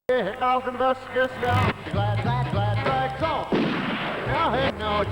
Out in the skis down. Glad, glad, glad, glad, so. Now, hey, no.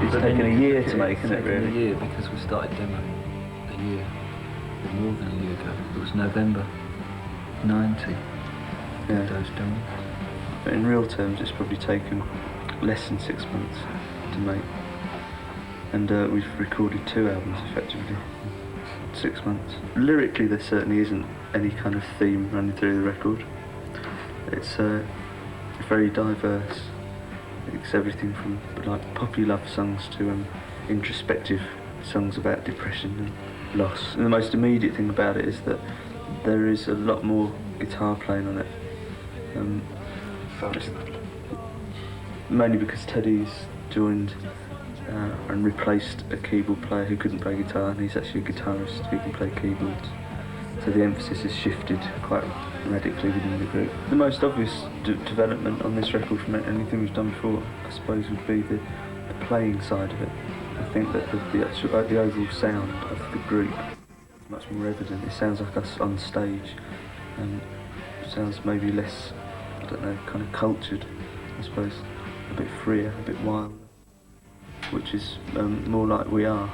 It's taken a year to make, isn't it, really? A year, because we started demoing a year, or more than a year ago. It was November 90. Yeah. Those demos. But in real terms, it's probably taken less than 6 months to make. And we've recorded 2 albums, effectively, in 6 months. Lyrically, there certainly isn't any kind of theme running through the record. It's very diverse. It's everything from like poppy love songs to introspective songs about depression and loss. And the most immediate thing about it is that there is a lot more guitar playing on it. Mainly because Teddy's joined and replaced a keyboard player who couldn't play guitar, and he's actually a guitarist who can play keyboards. So the emphasis has shifted quite radically within the group. The most obvious development on this record from anything we've done before, I suppose, would be the playing side of it. I think that the overall sound of the group is much more evident. It sounds like us on stage, and it sounds maybe less, I don't know, kind of cultured, I suppose, a bit freer, a bit wilder, which is more like we are.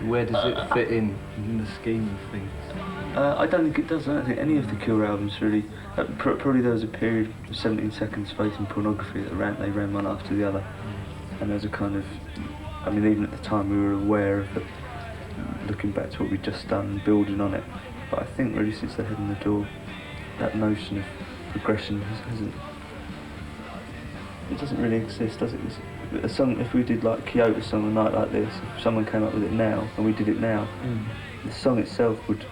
Where does it fit in the scheme of things? I don't think it does. I don't think any of the Cure albums really. Probably there was a period of 17 Seconds, Faith and Pornography that they ran one after the other, and there was a kind of. I mean, even at the time we were aware of looking back to what we'd just done and building on it. But I think really since the Head in the Door, that notion of progression hasn't. It doesn't really exist, does it? A song, if we did like Kyoto song a night like this, if someone came up with it now and we did it now, the song itself we'd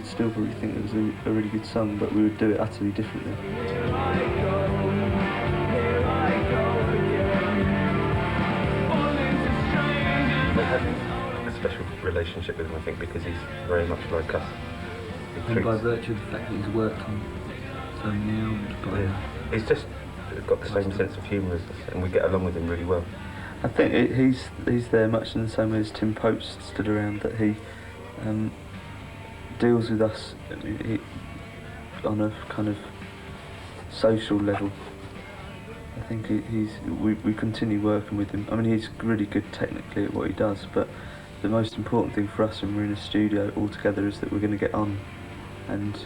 still probably think it was a really good song, but we would do it utterly differently. We're having a special relationship with him, I think, because he's very much like us. And by virtue of the fact that he's worked on so many albums, he's just got the same sense of humour as us, and we get along with him really well. I think he's there much in the same way as Tim Pope's stood around, that he deals with us on a kind of social level. I think we continue working with him. I mean, he's really good technically at what he does, but the most important thing for us when we're in a studio all together is that we're going to get on. And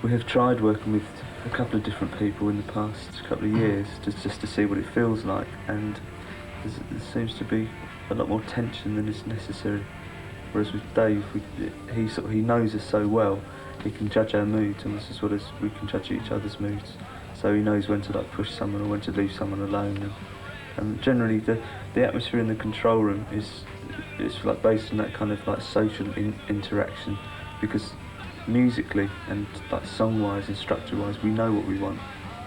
we have tried working with a couple of different people in the past couple of years just to see what it feels like, and there seems to be a lot more tension than is necessary. Whereas with Dave, he knows us so well, he can judge our moods almost as well as we can judge each other's moods. So he knows when to like push someone or when to leave someone alone. And generally, the atmosphere in the control room is like based on that kind of like social interaction, because musically and like song-wise and structure-wise, we know what we want.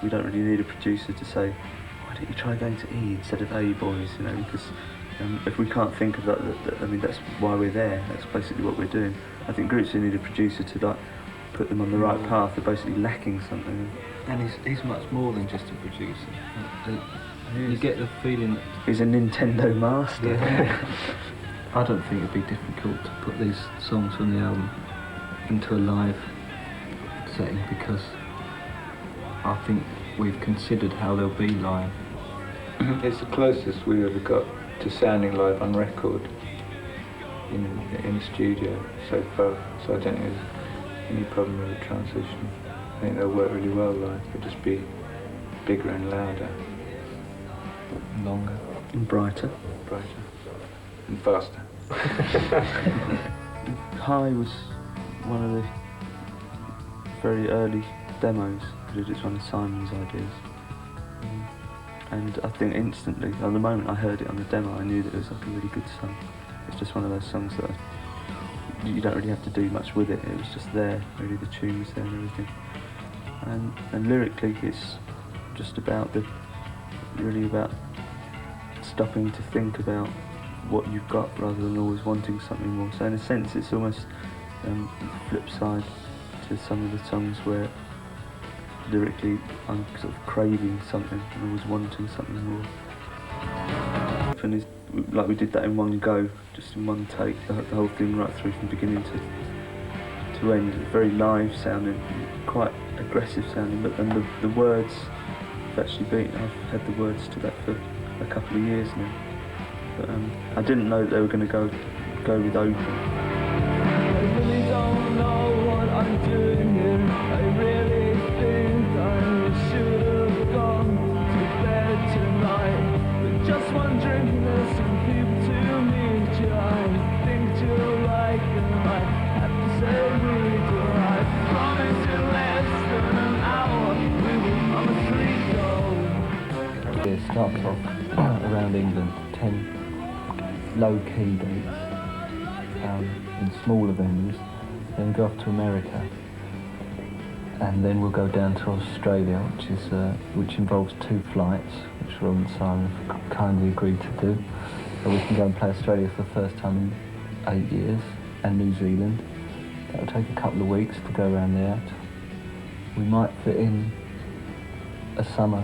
We don't really need a producer to say, why don't you try going to E instead of A, boys, you know, because if we can't think of that, I mean, that's why we're there. That's basically what we're doing. I think groups who need a producer to like put them on the right path are basically lacking something. And he's much more than just a producer. You get the feeling that he's a Nintendo master. Yeah. I don't think it'd be difficult to put these songs from the album into a live setting, because I think we've considered how they'll be live. It's the closest we ever got to sounding live on record in a studio so far, so I don't think there's any problem with the transition. I think they'll work really well live. It'll just be bigger and louder, Longer. And brighter. brighter, and faster. High was one of the very early demos, because it's one of Simon's ideas. And I think instantly, at the moment I heard it on the demo, I knew that it was like a really good song. It's just one of those songs that you don't really have to do much with it. It was just there, really, the tune was there and everything. And lyrically, it's just about really about stopping to think about what you've got rather than always wanting something more. So in a sense, it's almost the flip side to some of the songs where lyrically I'm sort of craving something and always wanting something more. And it's like we did that in one go, just in one take, the whole thing right through from beginning to end. Very live sounding, quite aggressive sounding, but then the words have actually been, I've had the words to that for a couple of years now. But I didn't know that they were going to go with open. I really don't know what I'm doing here. I really think I should have gone to bed tonight. But just one drink and there's some people to meet you. I think you'll like and I have to say we do. I promise you less than an hour. We will honestly go. It starts off around England, 10 low-key dates in smaller venues, then go off to America, and then we'll go down to Australia, which involves 2 flights, which Rob and Simon have kindly agreed to do. So we can go and play Australia for the first time in 8 years, and New Zealand. That'll take a couple of weeks to go around there. We might fit in a summer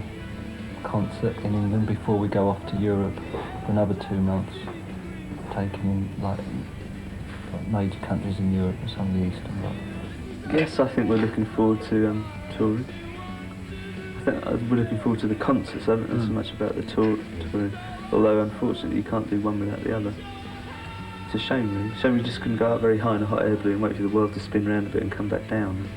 concert in England before we go off to Europe for another 2 months, taking in like major countries in Europe and some of the Eastern Bloc. Yes, I think we're looking forward to touring. I think we're looking forward to the concerts. I don't know so much about the touring, although unfortunately you can't do one without the other. It's a shame, really. Shame we just couldn't go up very high in a hot air balloon and wait for the world to spin around a bit and come back down.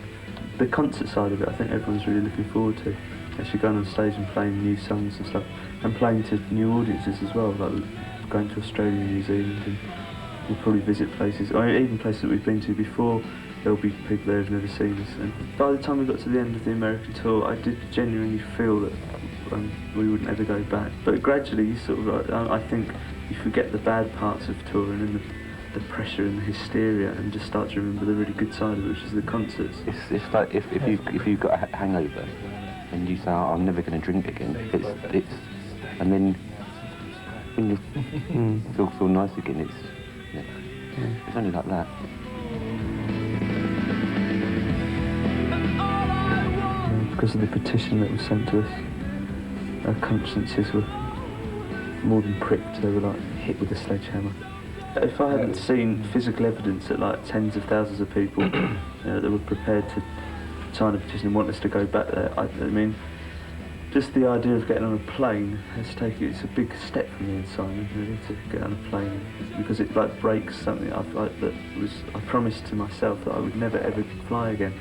The concert side of it, I think everyone's really looking forward to. Actually going on stage and playing new songs and stuff, and playing to new audiences as well, like going to Australia and New Zealand, and we'll probably visit places, or even places that we've been to before. There'll be people there who've never seen us, and by the time we got to the end of the American tour, I did genuinely feel that we would never go back. But gradually, you sort of, I think you forget the bad parts of touring and the pressure and the hysteria, and just start to remember the really good side of it, which is the concerts. It's like if you've got a hangover and you say, oh, I'm never going to drink again, it's and then when you feel nice again, it's only like that. Because of the petition that was sent to us, our consciences were more than pricked, they were like hit with a sledgehammer. If I hadn't seen physical evidence that like tens of thousands of people that were prepared to sign a petition and want us to go back there, I mean, just the idea of getting on a plane it's a big step for me and Simon, really, to get on a plane, because it like breaks something I promised to myself that I would never ever fly again.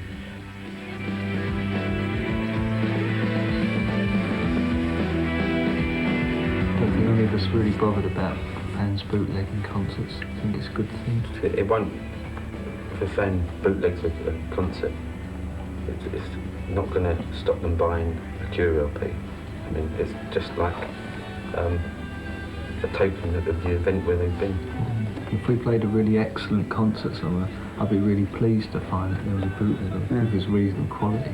I don't think any of us really bothered about fans bootlegging concerts. I think it's a good thing. It won't, if a fan bootlegs a concert, it's not going to stop them buying a Cure LP. I mean, it's just like a token of the event where they've been. If we played a really excellent concert somewhere, I'd be really pleased to find that there was a bootleg of his reasonable quality.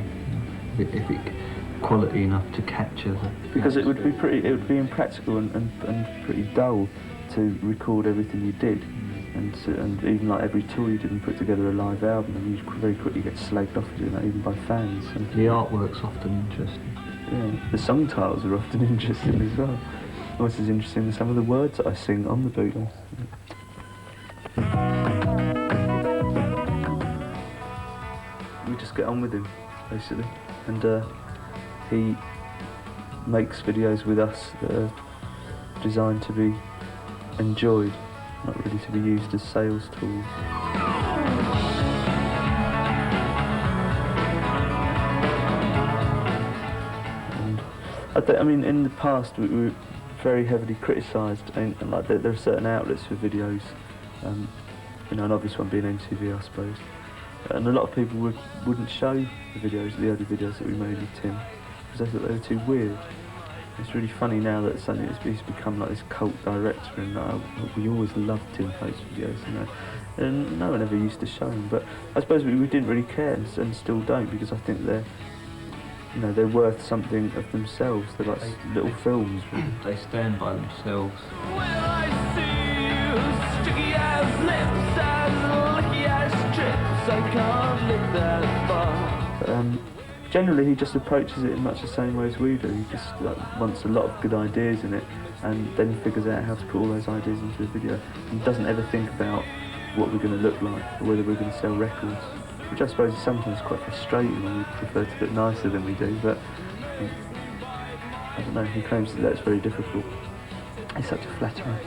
If it quality enough to capture the... Because it would be impractical and pretty dull to record everything you did. And even like every tour you did and put together a live album, and you very quickly get slagged off for doing that, even by fans. And the artwork's often interesting. Yeah, the song titles are often interesting as well. Almost as interesting as some of the words that I sing on the bootleg. We just get on with him, basically, and he makes videos with us that are designed to be enjoyed, not really to be used as sales tools. And I mean, in the past we were very heavily criticised, and like there are certain outlets for videos, you know, an obvious one being MTV, I suppose. And a lot of people wouldn't show the videos, the early videos that we made with Tim, because they thought they were too weird. It's really funny now that suddenly he's become like this cult director, and we always loved Tim Post videos, you know. And no one ever used to show them, but I suppose we didn't really care, and still don't, because I think they're, you know, they're worth something of themselves. They're like little films. Really. They stand by themselves. When I see you, sticky as lips and licky as chips, I can't look that far. Generally, he just approaches it in much the same way as we do. He just wants a lot of good ideas in it, and then figures out how to put all those ideas into a video. He doesn't ever think about what we're going to look like, or whether we're going to sell records, which I suppose is sometimes quite frustrating when we prefer to look nicer than we do, but I don't know, he claims that that's very difficult. He's such a flatterer.